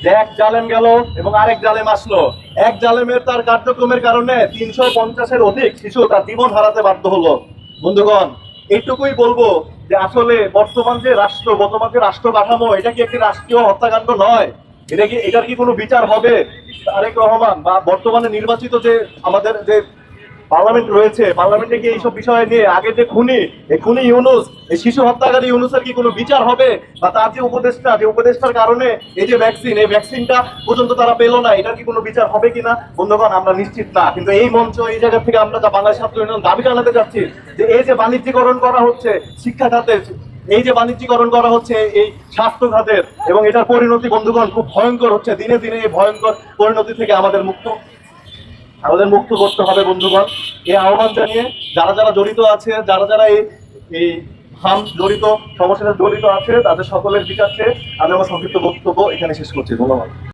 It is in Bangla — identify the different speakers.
Speaker 1: যে এক জালেম গেল এবং আরেক জালেম আসলো। এক জালেমের তার কার্যক্রমের কারণে 350-এর অধিক শিশু তার জীবন হারাতে বাধ্য হলো। বন্ধুগণ, এইটুকুই বলবো যে আসলে বর্তমান যে রাষ্ট্র কাঠামো, এটা কি একটি রাষ্ট্রীয় হত্যাকাণ্ড নয়? এটার কি কোনো বিচার হবে? তারেক রহমান বা বর্তমানে নির্বাচিত যে আমাদের যে পার্লামেন্ট রয়েছে, পার্লামেন্টে কি এইসব বিষয় নিয়ে আগে যে খুনি ইউনূস, এই শিশু হত্যাকারী ইউনূসের কি কোনো বিচার হবে? বা তার যে উপদেষ্টার কারণে এই যে এই ভ্যাকসিনটা পর্যন্ত তারা পেলো না, এটার কি কোনো বিচার হবে কিনা? বন্ধুগণ, আমরা নিশ্চিত না। কিন্তু এই মঞ্চ, এই জায়গা থেকে আমরা বাংলাদেশ ছাত্র ইউনিয়ন দাবি জানাতে চাচ্ছি যে এই যে বাণিজ্যিকরণ করা হচ্ছে শিক্ষা খাতের, এই যে বাণিজ্যিকরণ করা হচ্ছে এই স্বাস্থ্য খাতের, এবং এটার পরিণতি বন্ধুগণ খুব ভয়ঙ্কর হচ্ছে। দিনে দিনে এই ভয়ঙ্কর পরিণতি থেকে আমাদের মুক্ত করতে হবে বন্ধুগণ। এই আহ্বান জানিয়ে যারা যারা জড়িত আছে, যারা যারা এই সমস্যাটা জড়িত আছে, তাদের সকলের বিচার চেয়ে আমি আমার সংক্ষিপ্ত বক্তব্য এখানে শেষ করছি। ধন্যবাদ।